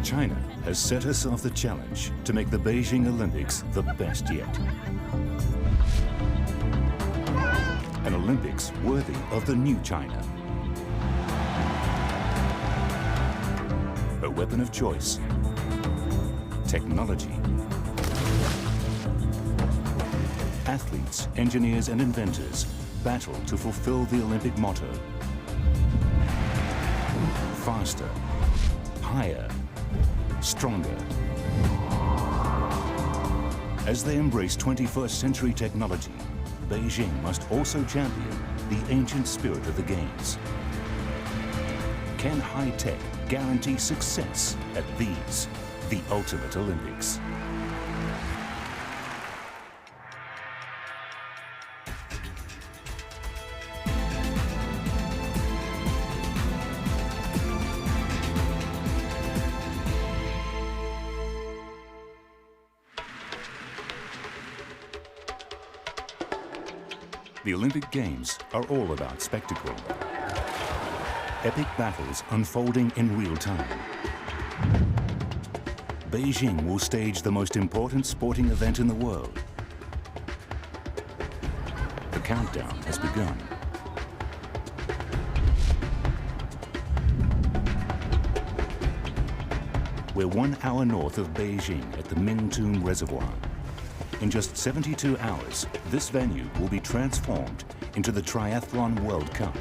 China has set herself the challenge to make the Beijing Olympics the best yet. An Olympics worthy of the new China. A weapon of choice, technology. Athletes, engineers and inventors battle to fulfill the Olympic motto. Faster, higher, stronger. As they embrace 21st century technology, Beijing must also champion the ancient spirit of the Games. Can high tech guarantee success at these, the ultimate Olympics? The Olympic Games are all about spectacle. Epic battles unfolding in real time. Beijing will stage the most important sporting event in the world. The countdown has begun. We're 1 hour north of Beijing at the Mingtun Reservoir. In just 72 hours, this venue will be transformed into the Triathlon World Cup.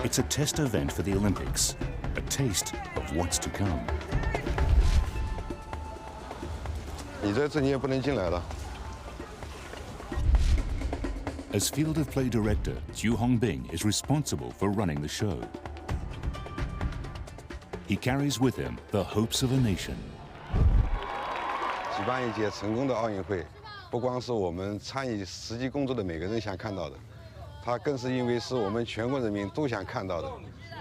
It's a test event for the Olympics, a taste of what's to come. As field of play director, Zhu Hongbing is responsible for running the show. He carries with him the hopes of a nation. 举办一届成功的奥运会，不光是我们参与实际工作的每个人想看到的，它更是因为是我们全国人民都想看到的，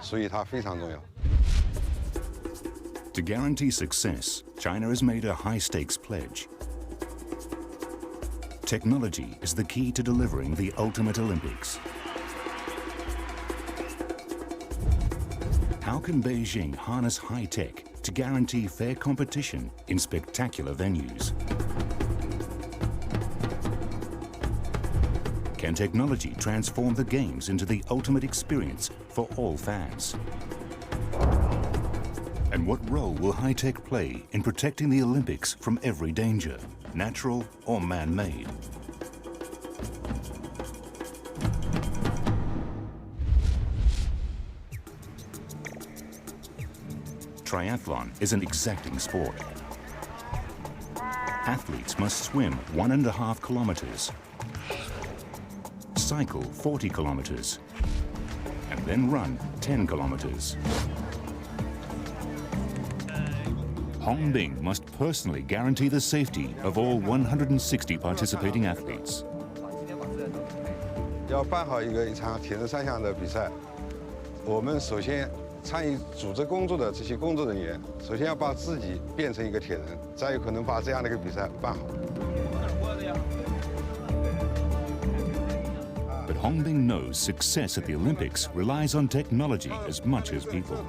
所以它非常重要。To guarantee success, China has made a high-stakes pledge. Technology is the key to delivering the ultimate Olympics. How can Beijing harness high-tech to guarantee fair competition in spectacular venues? Can technology transform the Games into the ultimate experience for all fans? And what role will high-tech play in protecting the Olympics from every danger, natural or man-made? Triathlon is an exacting sport. Athletes must swim 1.5 kilometers, cycle 40 kilometers, and then run 10 kilometers. Hongbing must personally guarantee the safety of all 160 participating athletes. 要办好一场铁人三项的比赛，我们首先 参与组织工作的这些工作人员，首先要把自己变成一个铁人，才有可能把这样的一个比赛办好。But Hongbing knows success at the Olympics relies on technology as much as people.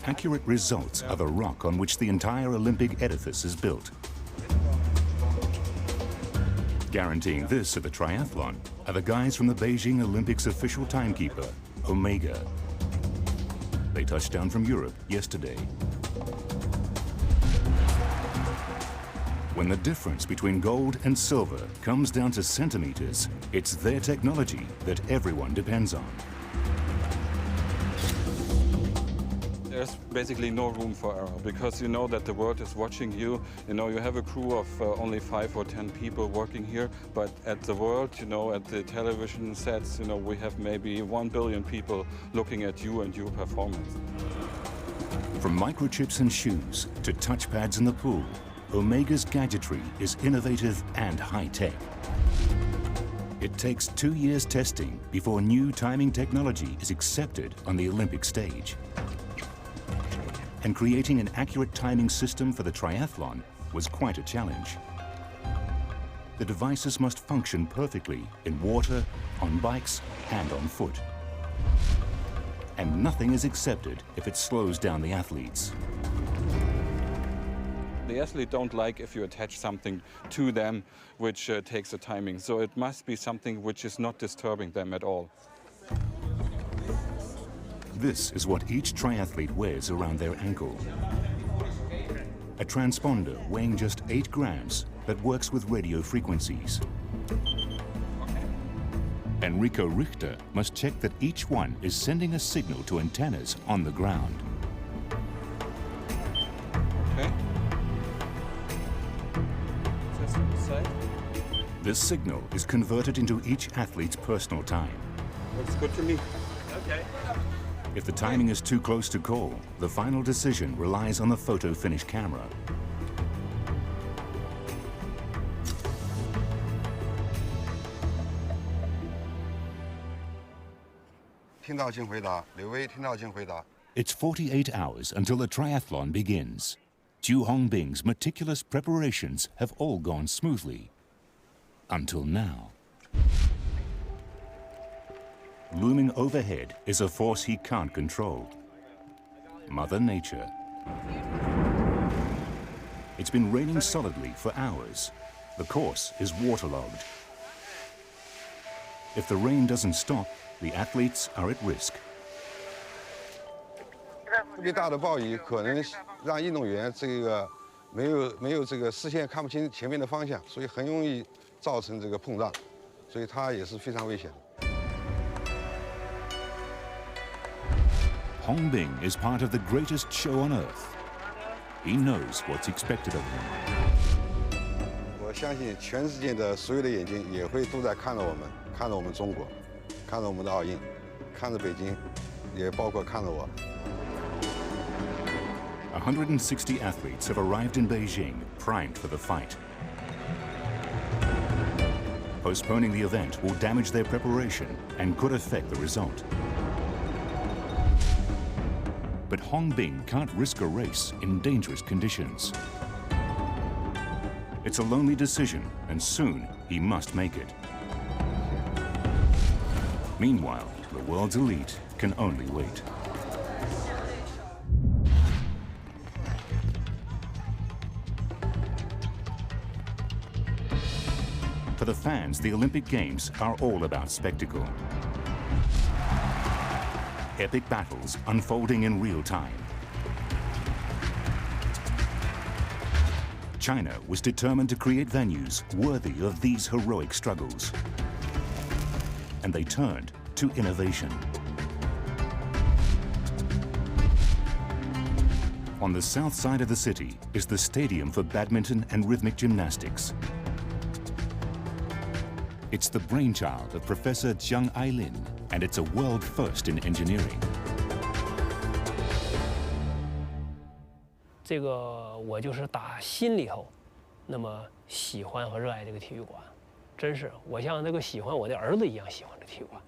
Accurate results are the rock on which the entire Olympic edifice is built. Guaranteeing this at the triathlon are the guys from the Beijing Olympics official timekeeper, Omega. They touched down from Europe yesterday. When the difference between gold and silver comes down to centimeters, it's their technology that everyone depends on. There's basically no room for error because you know that the world is watching you. You know, you have a crew of only 5 or 10 people working here, but at the world, you know, at the television sets, you know, we have maybe 1 billion people looking at you and your performance. From microchips in shoes to touchpads in the pool, Omega's gadgetry is innovative and high-tech. It takes 2 years testing before new timing technology is accepted on the Olympic stage. And creating an accurate timing system for the triathlon was quite a challenge. the devices must function perfectly in water, on bikes, and on foot. And nothing is accepted if it slows down the athletes. The athlete don't like if you attach something to them which takes the timing. So it must be something which is not disturbing them at all. This is what each triathlete wears around their ankle. A transponder weighing just 8 grams that works with radio frequencies. Enrico Richter must check that each one is sending a signal to antennas on the ground. Okay. Just on the side. This signal is converted into each athlete's personal time. Looks good to me. Okay. If the timing is too close to call, the final decision relies on the photo finish camera. It's 48 hours until the triathlon begins. Zhu Hongbing's meticulous preparations have all gone smoothly. Until now. Looming overhead is a force he can't control. Mother Nature. It's been raining solidly for hours. The course is waterlogged. If the rain doesn't stop, the athletes are at risk. 特别大的暴雨可能让运动员没有视线看不清前面的方向，所以很容易造成碰撞，所以它也是非常危险的。 Hongbing is part of the greatest show on earth. He knows what's expected of him. 我相信全世界的所有的眼睛也会都在看着我们，看着我们中国，看着我们的奥运，看着北京，也包括看着我。 160 athletes have arrived in Beijing, primed for the fight. Postponing the event will damage their preparation and could affect the result. But Hongbing can't risk a race in dangerous conditions. It's a lonely decision, and soon he must make it. Meanwhile, the world's elite can only wait. For the fans, the Olympic Games are all about spectacle. Epic battles unfolding in real time. China was determined to create venues worthy of these heroic struggles. And they turned to innovation. On the south side of the city is the Stadium for Badminton and Rhythmic Gymnastics. It's the brainchild of Professor Jiang Ailin, and it's a world first in engineering. 这个我就是打心里头，那么喜欢和热爱这个体育馆，真是我像这个喜欢我的儿子一样喜欢这体育馆。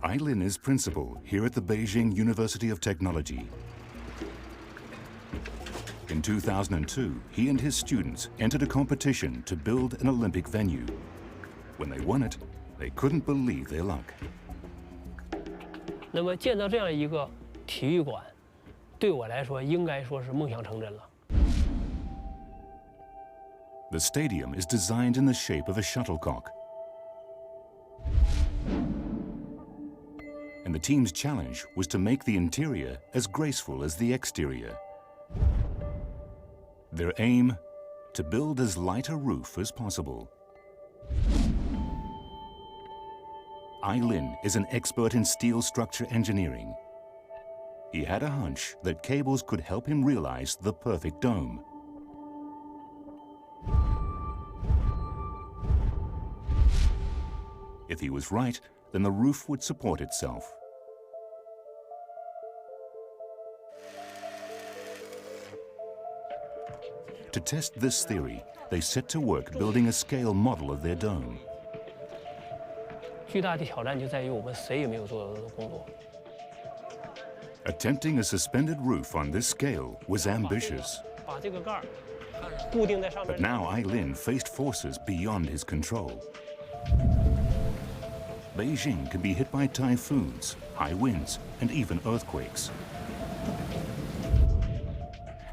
Ailin is principal here at the Beijing University of Technology. In 2002, he and his students entered a competition to build an Olympic venue. When they won it, they couldn't believe their luck. 那么建造这样一个体育馆，对我来说应该说是梦想成真了。 The stadium is designed in the shape of a shuttlecock. And the team's challenge was to make the interior as graceful as the exterior. Their aim, to build as light a roof as possible. Ailin is an expert in steel structure engineering. He had a hunch that cables could help him realize the perfect dome. If he was right, then the roof would support itself. To test this theory, they set to work building a scale model of their dome. 巨大的挑战就在于我们谁也没有做的工作。 Attempting a suspended roof on this scale was ambitious. 把这个盖儿固定在上面。 But now Ailin faced forces beyond his control. Beijing can be hit by typhoons, high winds, and even earthquakes.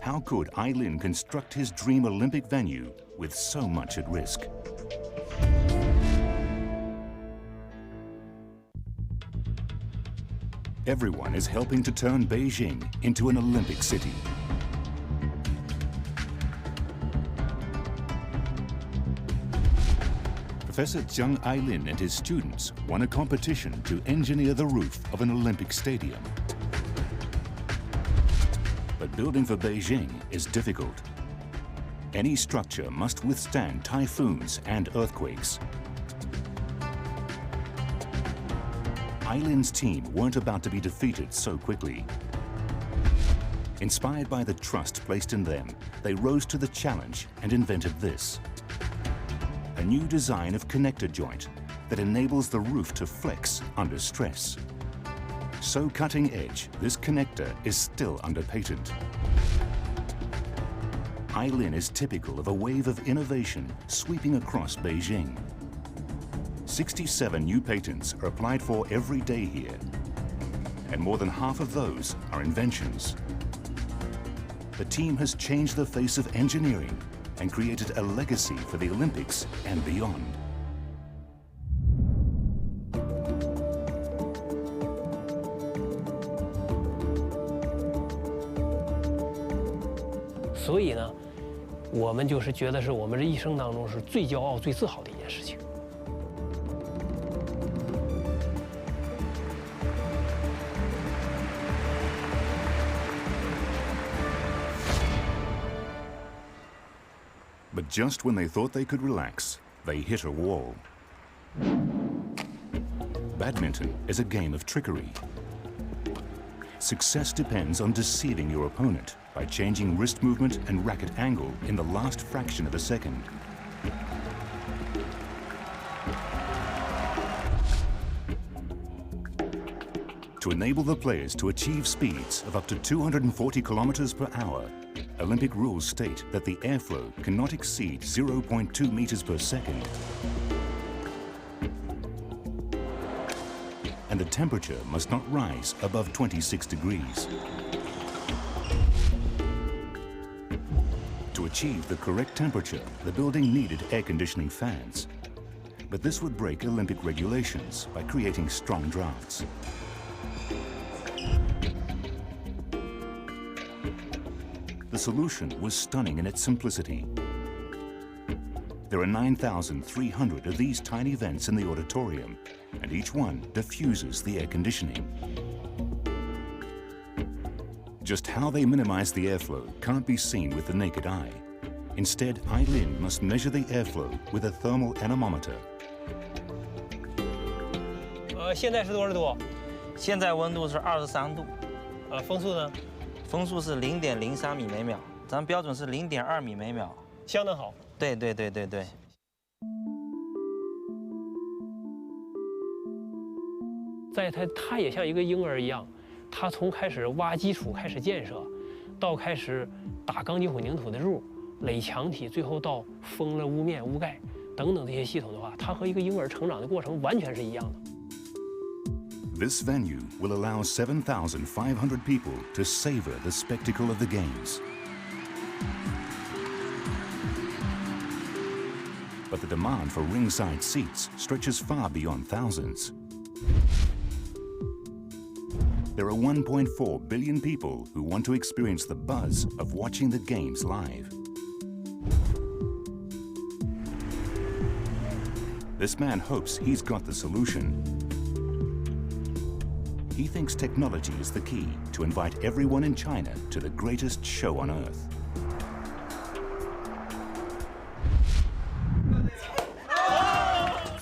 How could Ailin construct his dream Olympic venue with so much at risk? Everyone is helping to turn Beijing into an Olympic city. Professor Zhang Ailin and his students won a competition to engineer the roof of an Olympic stadium. But building for Beijing is difficult. Any structure must withstand typhoons and earthquakes. Ailin's team weren't about to be defeated so quickly. Inspired by the trust placed in them, they rose to the challenge and invented this. A new design of connector joint that enables the roof to flex under stress. So cutting edge, this connector is still under patent. Ailin is typical of a wave of innovation sweeping across Beijing. 67 new patents are applied for every day here, and more than half of those are inventions. The team has changed the face of engineering and created a legacy for the Olympics and beyond. 所以呢，我们就是觉得是我们这一生当中是最骄傲、最自豪的一件事情。 But just when they thought they could relax, they hit a wall. Badminton is a game of trickery. Success depends on deceiving your opponent by changing wrist movement and racket angle in the last fraction of a second. To enable the players to achieve speeds of up to 240 kilometers per hour, Olympic rules state that the airflow cannot exceed 0.2 meters per second. And the temperature must not rise above 26 degrees. To achieve the correct temperature, the building needed air conditioning fans. But this would break Olympic regulations by creating strong drafts. The solution was stunning in its simplicity. There are 9,300 of these tiny vents in the auditorium, and each one diffuses the air conditioning. Just how they minimize the airflow can't be seen with the naked eye. Instead, Ailin must measure the airflow with a thermal anemometer. 现在是多少度？现在温度是23度。风速呢？风速是0.03米每秒，咱标准是0.2米每秒，相当好。对对对对对。他也像一个婴儿一样，他从开始挖基础开始建设，到开始打钢筋混凝土的入、垒墙体，最后到封了屋面、屋盖等等这些系统的话，他和一个婴儿成长的过程完全是一样的。 This venue will allow 7,500 people to savor the spectacle of the games. But the demand for ringside seats stretches far beyond thousands. There are 1.4 billion people who want to experience the buzz of watching the games live. This man hopes he's got the solution. He thinks technology is the key to invite everyone in China to the greatest show on earth.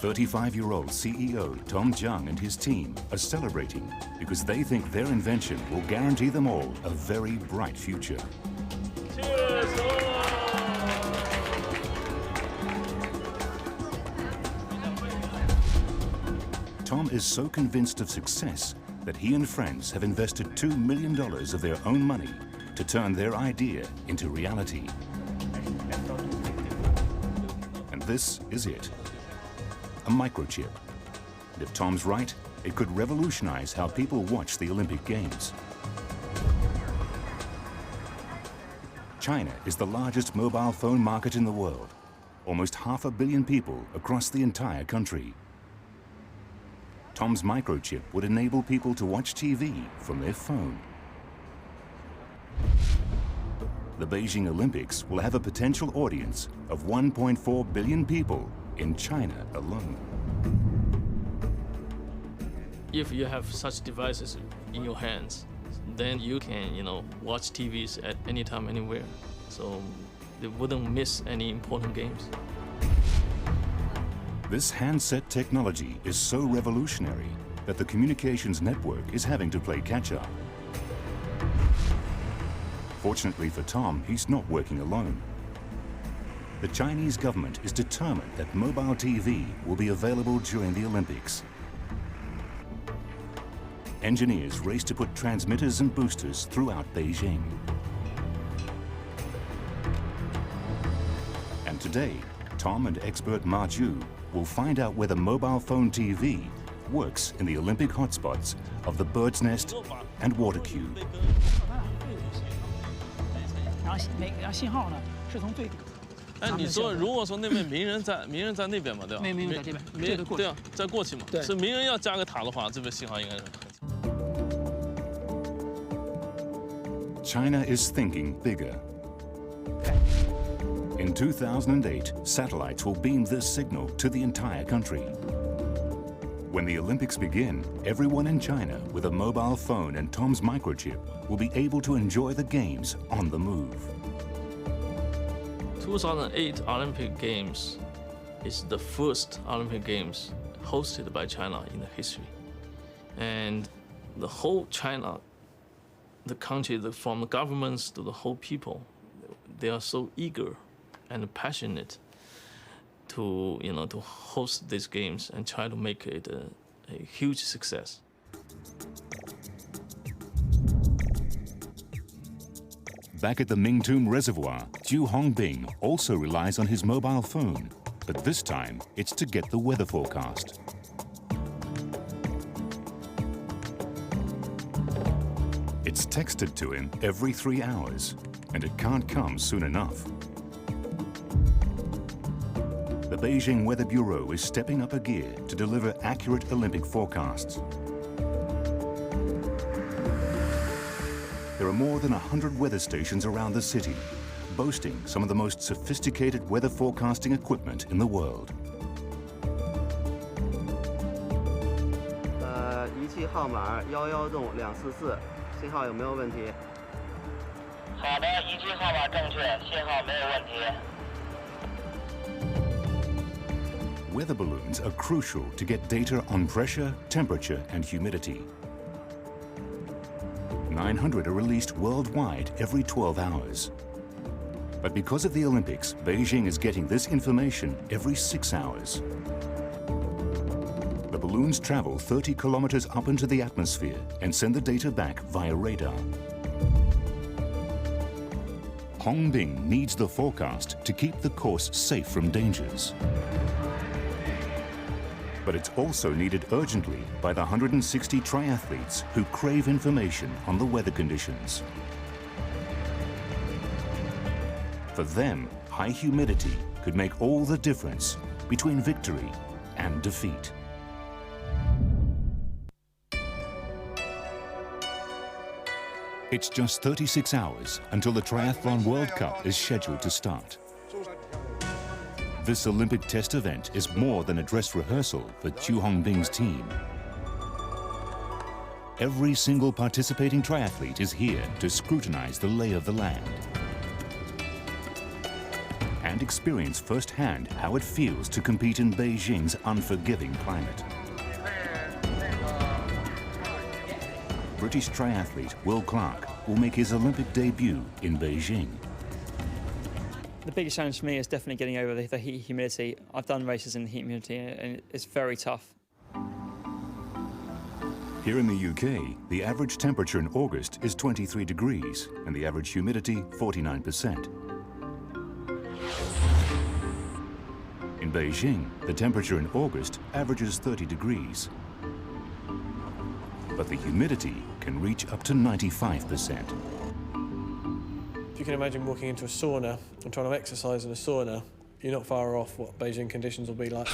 "35-year-old CEO Tom Zhang and his team are celebrating because they think their invention will guarantee them all a very bright future." Tom is so convinced of success that he and friends have invested $2 million of their own money to turn their idea into reality. this is it, a microchip. And if Tom's right, it could revolutionize how people watch the Olympic Games. China is the largest mobile phone market in the world, almost 500 million people across the entire country. Tom's microchip would enable people to watch TV from their phone. The Beijing Olympics will have a potential audience of 1.4 billion people in China alone. If you have such devices in your hands, then you can, watch TVs at any time, anywhere. So they wouldn't miss any important games. This handset technology is so revolutionary that the communications network is having to play catch-up. Fortunately for Tom, he's not working alone. The Chinese government is determined that mobile TV will be available during the Olympics. Engineers race to put transmitters and boosters throughout Beijing. And today, Tom and expert Ma Ju will find out whether mobile phone TV works in the Olympic hotspots of the Bird's Nest and Water Cube. 信号呢是从最。哎，你说如果说那边名人在那边嘛，对吧？没有在这边，对啊，再过去嘛。对，是名人要加个塔的话，这边信号应该是很。 China is thinking bigger. In 2008, satellites will beam this signal to the entire country. When the Olympics begin, everyone in China with a mobile phone and Tom's microchip will be able to enjoy the games on the move. 2008 Olympic Games is the first Olympic Games hosted by China in the history. And the whole China, the country, from the governments to the whole people, they are so eager and passionate to, to host these games and try to make it a huge success. Back at the Mingtum Reservoir, Zhu Hongbing also relies on his mobile phone, but this time it's to get the weather forecast. It's texted to him every 3 hours, and it can't come soon enough. The Beijing Weather Bureau is stepping up a gear to deliver accurate Olympic forecasts. There are more than 100 weather stations around the city, boasting some of the most sophisticated weather forecasting equipment in the world. 仪器号码11栋244，信号有没有问题？好的，仪器号码正确，信号没有问题。 Weather balloons are crucial to get data on pressure, temperature, and humidity. 900 are released worldwide every 12 hours. But because of the Olympics, Beijing is getting this information every 6 hours. The balloons travel 30 kilometers up into the atmosphere and send the data back via radar. Hongbing needs the forecast to keep the course safe from dangers. But it's also needed urgently by the 160 triathletes who crave information on the weather conditions. For them, high humidity could make all the difference between victory and defeat. It's just 36 hours until the Triathlon World Cup is scheduled to start. This Olympic test event is more than a dress rehearsal for Zhu Hongbing's team. Every single participating triathlete is here to scrutinize the lay of the land and experience firsthand how it feels to compete in Beijing's unforgiving climate. British triathlete Will Clark will make his Olympic debut in Beijing. The biggest challenge for me is definitely getting over the heat humidity. I've done races in the heat humidity and it's very tough. Here in the UK, the average temperature in August is 23 degrees and the average humidity 49%. In Beijing, the temperature in August averages 30 degrees. But the humidity can reach up to 95%. If you can imagine walking into a sauna and trying to exercise in a sauna, you're not far off what Beijing conditions will be like.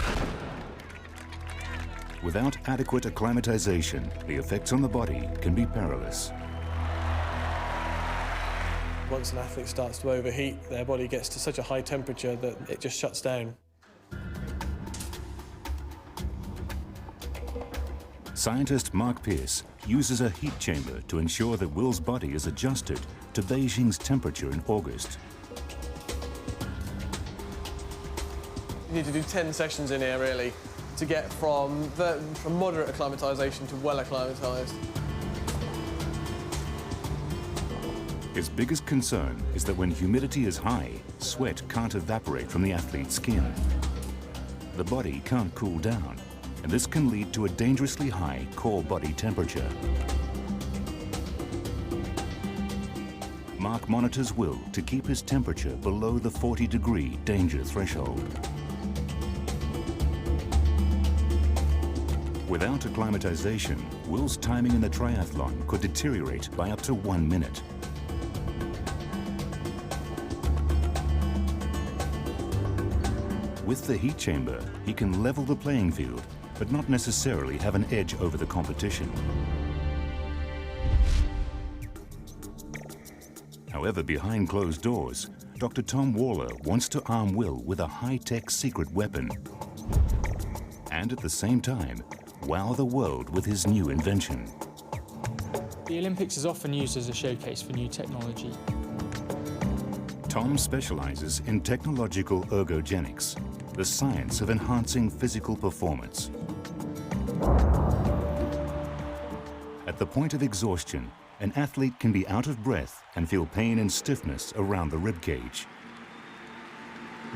Without adequate acclimatization, the effects on the body can be perilous. Once an athlete starts to overheat, their body gets to such a high temperature that it just shuts down. Scientist Mark Pierce uses a heat chamber to ensure that Will's body is adjusted to Beijing's temperature in August. You need to do 10 sessions in here, really, to get from moderate acclimatization to well acclimatized. His biggest concern is that when humidity is high, sweat can't evaporate from the athlete's skin. The body can't cool down, and this can lead to a dangerously high core body temperature. Mark monitors Will to keep his temperature below the 40-degree danger threshold. Without acclimatization, Will's timing in the triathlon could deteriorate by up to 1 minute. With the heat chamber, he can level the playing field, but not necessarily have an edge over the competition. However, behind closed doors, Dr. Tom Waller wants to arm Will with a high-tech secret weapon. And at the same time, wow the world with his new invention. The Olympics is often used as a showcase for new technology. Tom specializes in technological ergogenics, the science of enhancing physical performance. At the point of exhaustion, an athlete can be out of breath and feel pain and stiffness around the rib cage.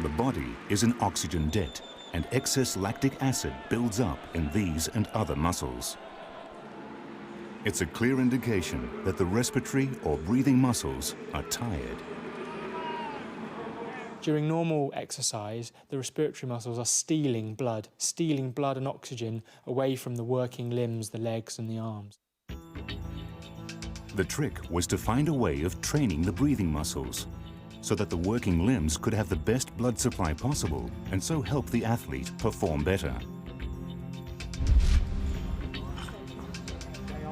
The body is an oxygen debt, and excess lactic acid builds up in these and other muscles. It's a clear indication that the respiratory or breathing muscles are tired. During normal exercise, the respiratory muscles are stealing blood and oxygen away from the working limbs, the legs and the arms. The trick was to find a way of training the breathing muscles so that the working limbs could have the best blood supply possible and so help the athlete perform better.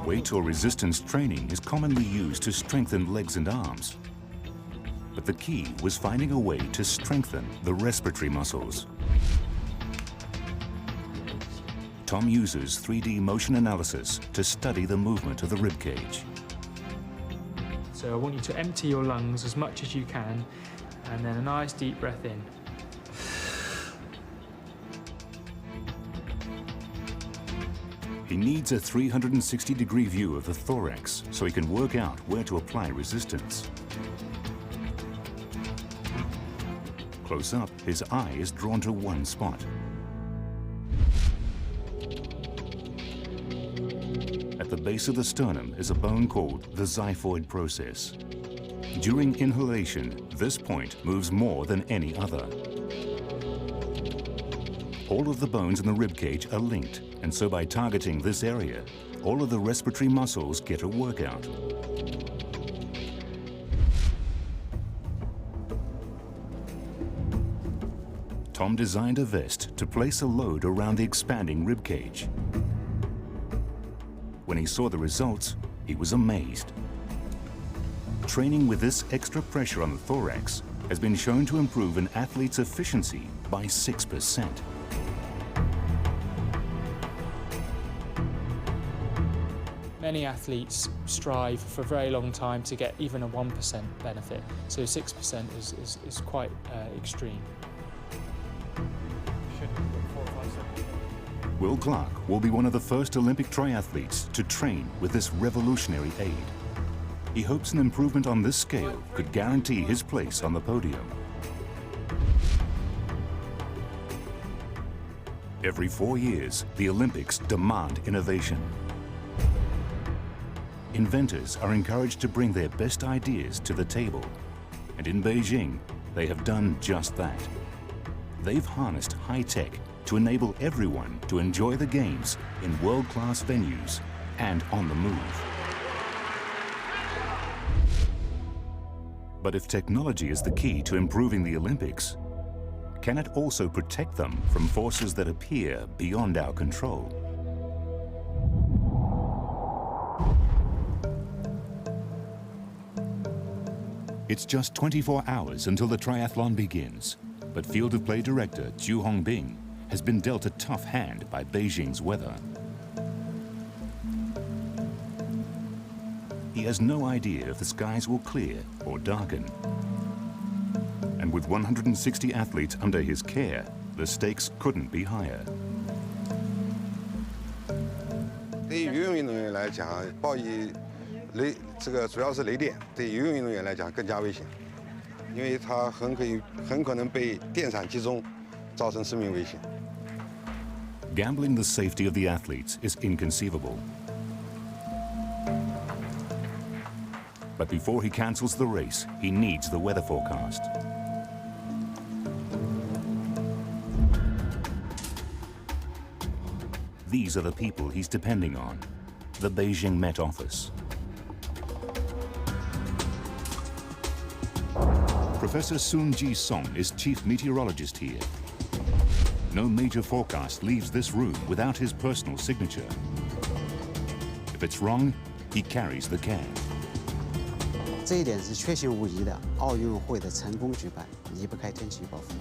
Weight or resistance training is commonly used to strengthen legs and arms. But the key was finding a way to strengthen the respiratory muscles. Tom uses 3D motion analysis to study the movement of the rib cage. So I want you to empty your lungs as much as you can, and then a nice deep breath in. He needs a 360-degree view of the thorax so he can work out where to apply resistance. Close up, his eye is drawn to one spot. At the base of the sternum is a bone called the xiphoid process. During inhalation, this point moves more than any other. All of the bones in the ribcage are linked, and so by targeting this area, all of the respiratory muscles get a workout. Tom designed a vest to place a load around the expanding ribcage. When he saw the results, he was amazed. Training with this extra pressure on the thorax has been shown to improve an athlete's efficiency by 6%. Many athletes strive for a very long time to get even a 1% benefit, so 6% is quite extreme. Will Clark will be one of the first Olympic triathletes to train with this revolutionary aid. He hopes an improvement on this scale could guarantee his place on the podium. Every 4 years, the Olympics demand innovation. Inventors are encouraged to bring their best ideas to the table. And in Beijing, they have done just that. they've harnessed high tech to enable everyone to enjoy the games in world-class venues and on the move. But if technology is the key to improving the Olympics, can it also protect them from forces that appear beyond our control? It's just 24 hours until the triathlon begins, but field of play director Zhu Hongbing has been dealt a tough hand by Beijing's weather. He has no idea if the skies will clear or darken. And with 160 athletes under his care, the stakes couldn't be higher. 对于游泳运动员来讲，暴雨这个主要是雷电，对游泳运动员来讲更加危险，因为它很可能被电闪击中，造成生命危险。Gambling the safety of the athletes is inconceivable. But before he cancels the race, he needs the weather forecast. These are the people he's depending on, the Beijing Met Office. Professor Sun Ji-song is chief meteorologist here. No major forecast leaves this room without his personal signature. If it's wrong, he carries the can. 这一点是确信无疑的。奥运会的成功举办离不开天气预报服务。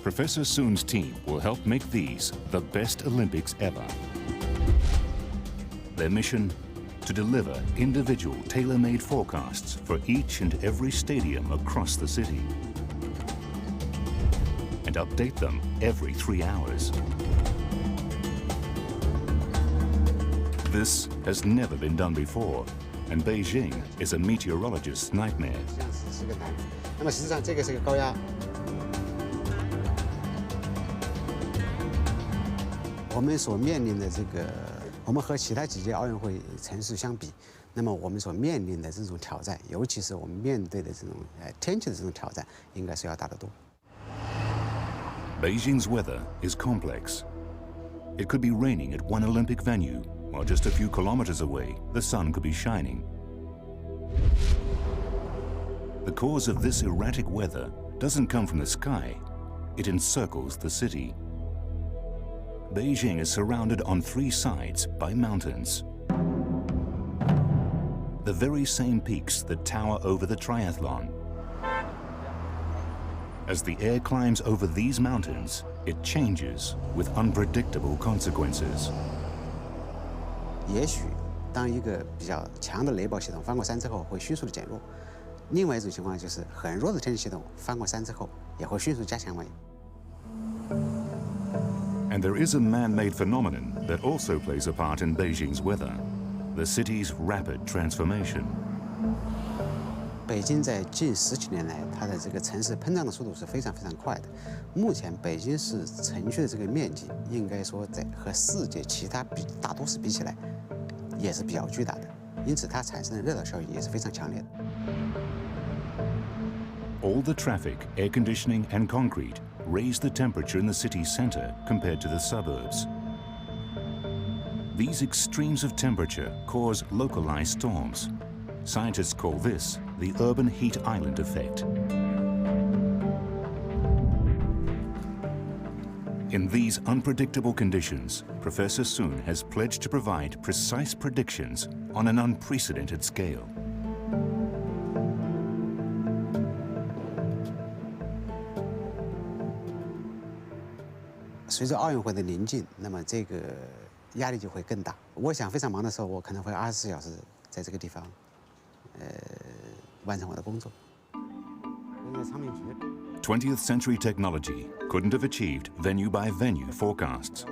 Professor Sun's team will help make these the best Olympics ever. Their mission? To deliver individual tailor-made forecasts for each and every stadium across the city. And update them every 3 hours. This has never been done before, and Beijing is a meteorologist's nightmare. 是个难。那么实际上这个是个高压。我们所面临的这个，我们和其他几届奥运会城市相比，那么我们所面临的这种挑战，尤其是我们面对的这种天气的这种挑战，应该是要大得多。 Beijing's weather is complex. It could be raining at one Olympic venue, while just a few kilometers away, the sun could be shining. The cause of this erratic weather doesn't come from the sky. It encircles the city. Beijing is surrounded on 3 sides by mountains. The very same peaks that tower over the triathlon. As the air climbs over these mountains, it changes with unpredictable consequences. 也许，当一个比较强的雷暴系统翻过山之后，会迅速的减弱；另外一种情况就是很弱的天气系统翻过山之后，也会迅速加强为。 And there is a man-made phenomenon that also plays a part in Beijing's weather: the city's rapid transformation. 北京在近10几年来，它的这个城市膨胀的速度是非常快的。目前北京市城区的这个面积，应该说在和世界其他大都市比起来，也是比较巨大的，因此它产生的热岛效应也是非常强烈的。All the traffic, air conditioning, and concrete raise the temperature in the city center compared to the suburbs. These extremes of temperature cause localized storms. Scientists call this the urban heat island effect. In these unpredictable conditions, Professor Sun has pledged to provide precise predictions on an unprecedented scale. 随着奥运会的临近，那么这个压力就会更大。我想非常忙的时候，我可能会24小时在这个地方，完成我的工作。 20th century technology couldn't have achieved venue-by-venue forecasts.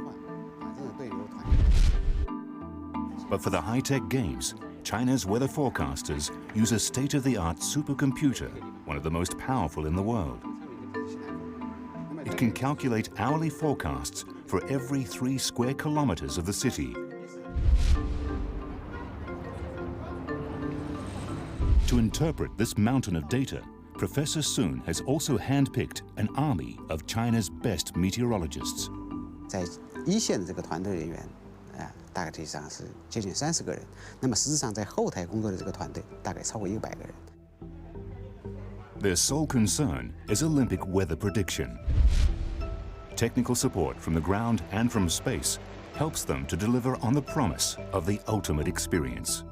But for the high-tech games, China's weather forecasters use a state-of-the-art supercomputer, one of the most powerful in the world. It can calculate hourly forecasts for every 3 square kilometers of the city. To interpret this mountain of data, Professor Sun has also handpicked an army of China's best meteorologists. 在一线的这个团队人员，大概实际上是接近30个人。那么实际上在后台工作的这个团队大概超过100个人。Their sole concern is Olympic weather prediction. Technical support from the ground and from space helps them to deliver on the promise of the ultimate experience.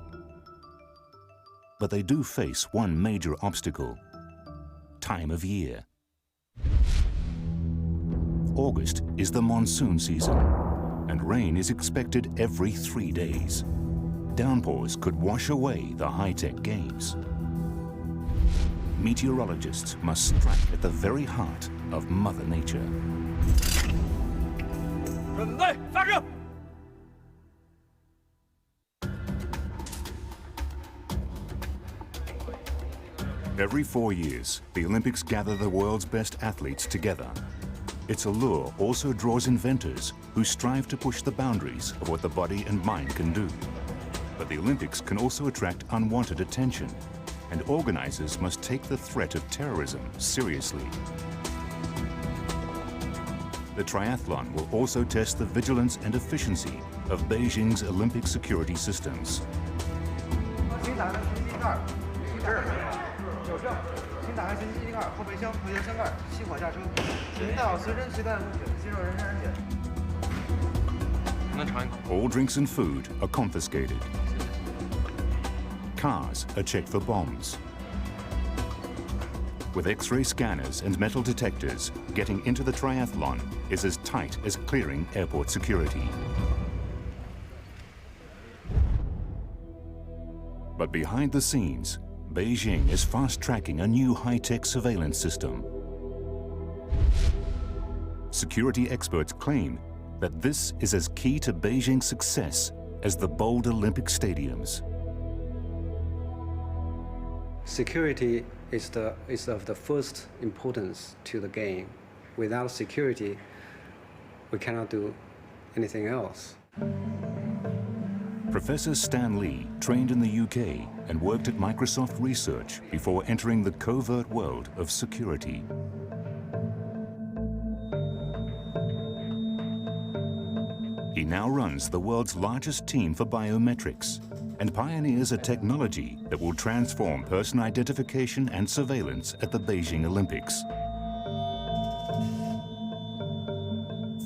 But they do face one major obstacle: time of year. August is the monsoon season, and rain is expected every 3 days. Downpours could wash away the high-tech games. Meteorologists must strike at the very heart of Mother Nature. Every 4 years, the Olympics gather the world's best athletes together. Its allure also draws inventors who strive to push the boundaries of what the body and mind can do. But the Olympics can also attract unwanted attention, and organizers must take the threat of terrorism seriously. The triathlon will also test the vigilance and efficiency of Beijing's Olympic security systems. All drinks and food are confiscated. Cars are checked for bombs. With X-ray scanners and metal detectors, getting into the triathlon is as tight as clearing airport security. But behind the scenes, Beijing is fast-tracking a new high-tech surveillance system. Security experts claim that this is as key to Beijing's success as the bold Olympic stadiums. Security is of the first importance to the game. Without security, we cannot do anything else. Professor Stan Lee trained in the UK and worked at Microsoft Research before entering the covert world of security. He now runs the world's largest team for biometrics and pioneers a technology that will transform person identification and surveillance at the Beijing Olympics.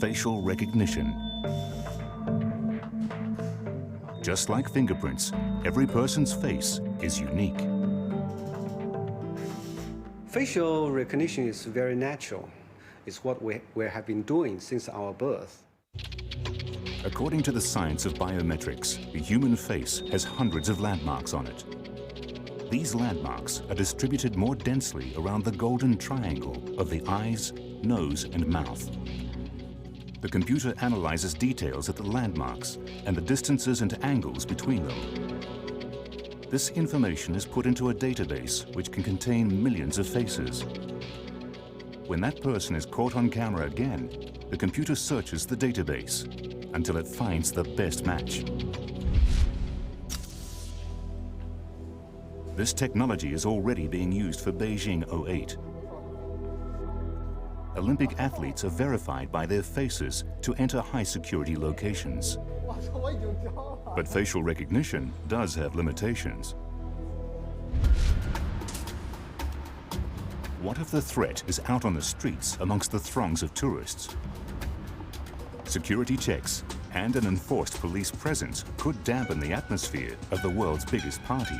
Facial recognition. Just like fingerprints, every person's face is unique. Facial recognition is very natural. It's what we have been doing since our birth. According to the science of biometrics, the human face has hundreds of landmarks on it. These landmarks are distributed more densely around the golden triangle of the eyes, nose, and mouth. The computer analyzes details at the landmarks and the distances and angles between them. This information is put into a database which can contain millions of faces. When that person is caught on camera again, the computer searches the database until it finds the best match. This technology is already being used for Beijing 08. Olympic athletes are verified by their faces to enter high-security locations. But facial recognition does have limitations. What if the threat is out on the streets amongst the throngs of tourists? Security checks and an enforced police presence could dampen the atmosphere of the world's biggest party.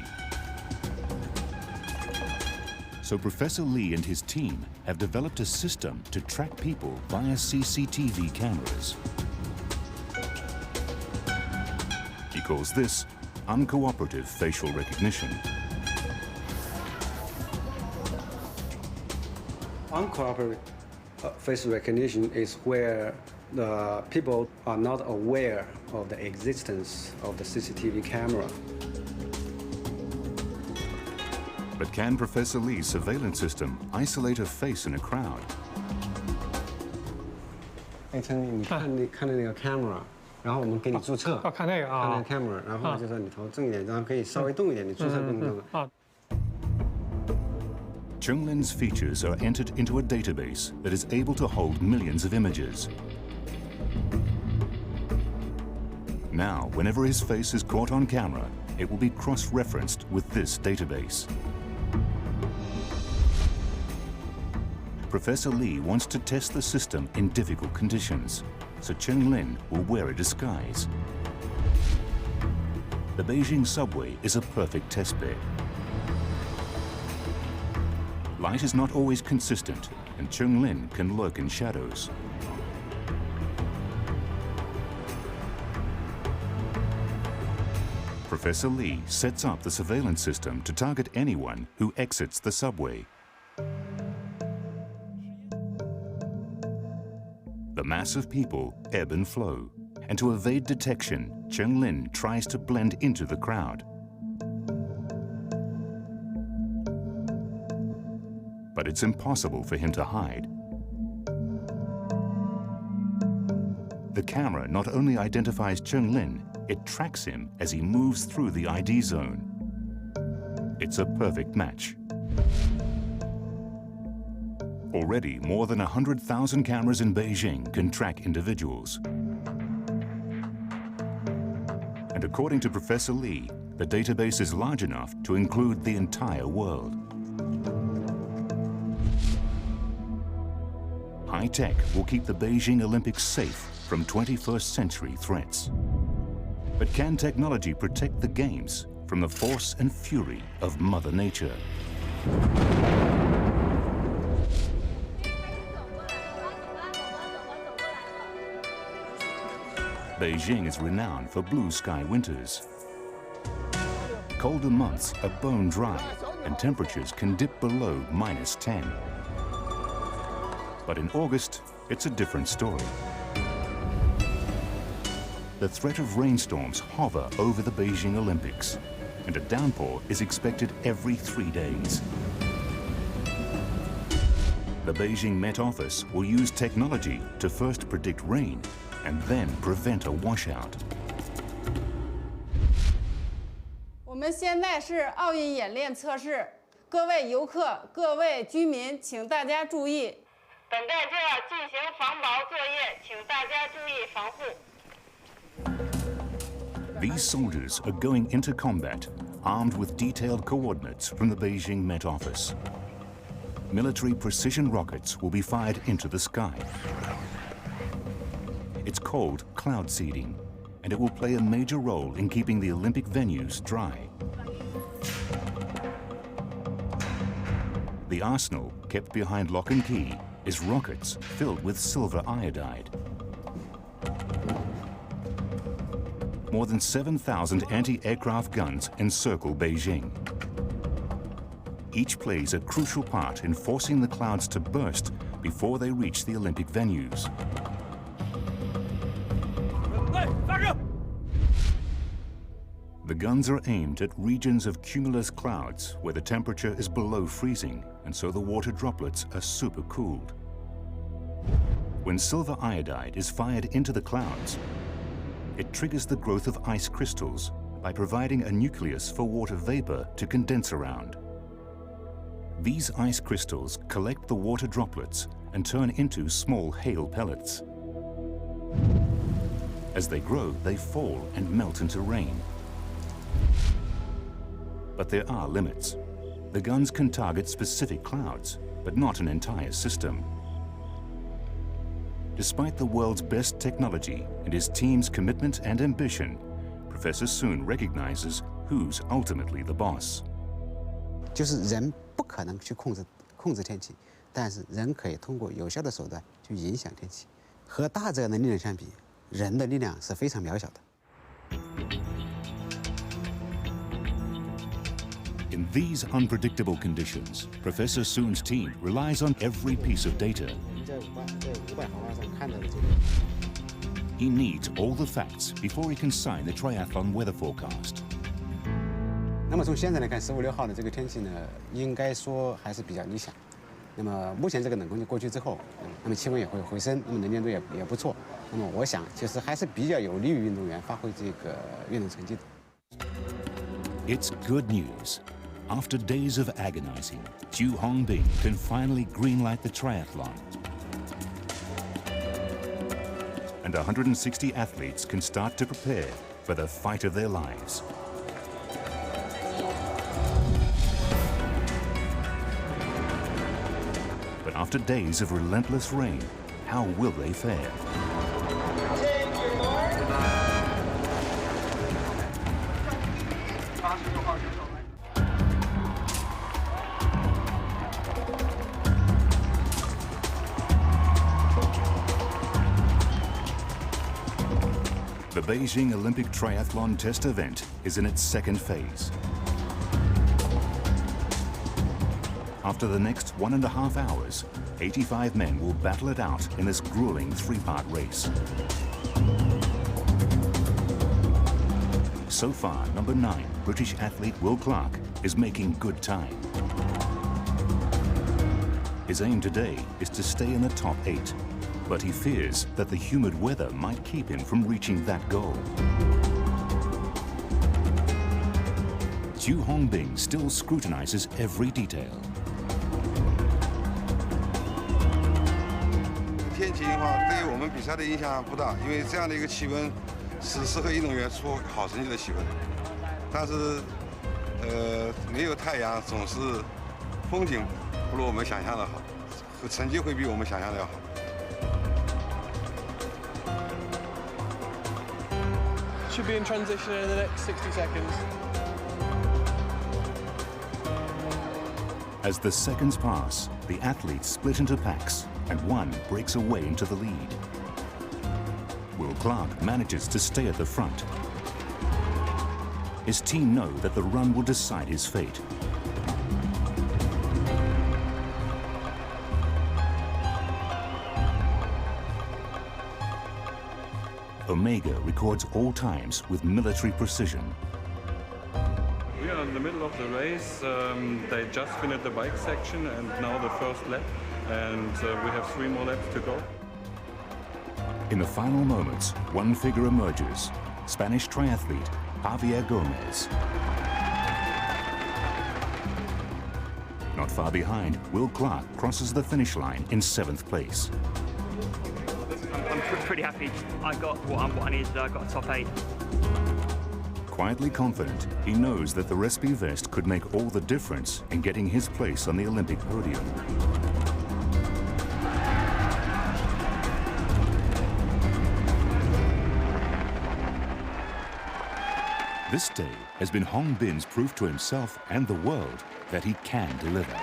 So Professor Lee and his team have developed a system to track people via CCTV cameras. He calls this uncooperative facial recognition. Uncooperative facial recognition is where the people are not aware of the existence of the CCTV camera. But can Professor Lee's surveillance system isolate a face in a crowd? 你看那个 camera， 然后我们给你注册。看那个啊。看那个 camera， 然后就是你头正一点，然后可以稍微动一点，你注册更正。Chenglin's features are entered into a database that is able to hold millions of images. Now, whenever his face is caught on camera, it will be cross-referenced with this database. Professor Li wants to test the system in difficult conditions, so Chenglin will wear a disguise. The Beijing subway is a perfect testbed. Light is not always consistent, and Chenglin can lurk in shadows. Professor Li sets up the surveillance system to target anyone who exits the subway. The mass of people ebb and flow, and to evade detection, Chenglin tries to blend into the crowd. But it's impossible for him to hide. The camera not only identifies Chenglin, it tracks him as he moves through the ID zone. It's a perfect match. Already, more than 100,000 cameras in Beijing can track individuals. And according to Professor Li, the database is large enough to include the entire world. High tech will keep the Beijing Olympics safe from 21st century threats. But can technology protect the Games from the force and fury of Mother Nature? Beijing is renowned for blue sky winters. Colder months are bone dry, and temperatures can dip below -10. But in August, it's a different story. The threat of rainstorms hover over the Beijing Olympics, and a downpour is expected every 3 days. The Beijing Met Office will use technology to first predict rain and then prevent a washout. 我们现在是奥运演练测试，各位游客、各位居民，请大家注意。本站就要进行防雹作业，请大家注意防护。 These soldiers are going into combat armed with detailed coordinates from the Beijing Met Office. Military precision rockets will be fired into the sky. It's called cloud seeding, and it will play a major role in keeping the Olympic venues dry. The arsenal, kept behind lock and key, is rockets filled with silver iodide. More than 7,000 anti-aircraft guns encircle Beijing. Each plays a crucial part in forcing the clouds to burst before they reach the Olympic venues. The guns are aimed at regions of cumulus clouds where the temperature is below freezing, and so the water droplets are supercooled. When silver iodide is fired into the clouds, it triggers the growth of ice crystals by providing a nucleus for water vapor to condense around. These ice crystals collect the water droplets and turn into small hail pellets. As they grow, they fall and melt into rain. But there are limits. The guns can target specific clouds, but not an entire system. Despite the world's best technology and his team's commitment and ambition, Professor Sun recognizes who's ultimately the boss. 就是人不可能去控制天气，但是人可以通过有效的手段去影响天气。和大自然的力量相比，人的力量是非常渺小的。 In these unpredictable conditions, Professor Sun's team relies on every piece of data. He needs all the facts before he can sign the triathlon weather forecast. 那么从现在来看，15、16号的这个天气呢，应该说还是比较理想。那么目前这个冷空气过去之后，那么气温也会回升，那么能见度也不错。那么我想，其实还是比较有利于运动员发挥这个运动成绩的。 It's good news. After days of agonizing, Zhu Hongbing can finally greenlight the triathlon. And 160 athletes can start to prepare for the fight of their lives. But after days of relentless rain, how will they fare? The Beijing Olympic Triathlon Test event is in its second phase. After the next 1.5 hours, 85 men will battle it out in this grueling three-part race. So far, number 9, British athlete Will Clark, is making good time. His aim today is to stay in the top 8, but he fears that the humid weather might keep him from reaching that goal. Zhu Hongbing still scrutinizes every detail. 天气的话，对于我们比赛的影响不大，因为这样的一个气温是适合运动员出好成绩的气温。但是，没有太阳，总是风景不如我们想象的好，成绩会比我们想象的要好。 Should be in transition in the next 60 seconds. As the seconds pass, the athletes split into packs, and one breaks away into the lead. Will Clark manages to stay at the front. His team know that the run will decide his fate. Omega records all times with military precision. We are in the middle of the race. They just finished the bike section and now the first lap. And we have 3 more laps to go. In the final moments, one figure emerges, Spanish triathlete Javier Gomez. Not far behind, Will Clark crosses the finish line in 7th place. I'm pretty happy. I got what I needed. I got a top 8. Quietly confident, he knows that the recipe vest could make all the difference in getting his place on the Olympic podium. This day has been Hongbing's proof to himself and the world that he can deliver.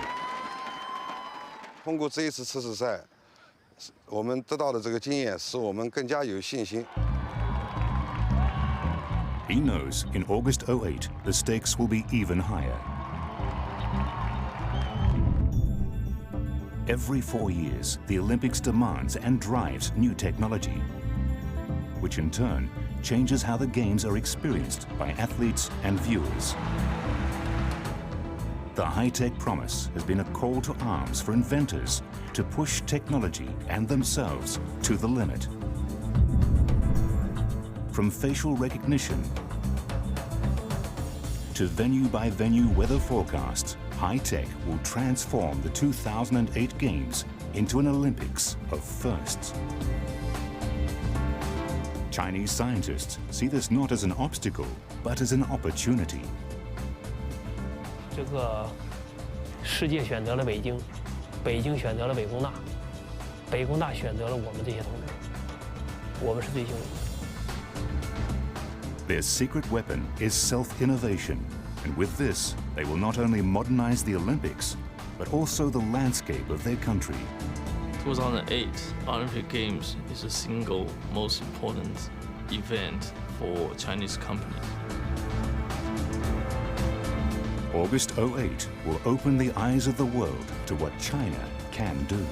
通过这一次测试赛，我们得到的这个经验，使我们更加有信心。 He knows in August 08, the stakes will be even higher. Every 4 years, the Olympics demands and drives new technology, which in turn changes how the Games are experienced by athletes and viewers. The high-tech promise has been a call to arms for inventors to push technology and themselves to the limit. From facial recognition to venue-by-venue weather forecasts, high-tech will transform the 2008 Games into an Olympics of firsts. Chinese scientists see this not as an obstacle, but as an opportunity. 这个世界选择了北京，北京选择了北工大，北工大选择了我们这些同志，我们是最幸运的。 Their secret weapon is self-innovation, and with this, they will not only modernize the Olympics, but also the landscape of their country. 2008 Olympic Games is the single most important event for Chinese companies. August 08 will open the eyes of the world to what China can do.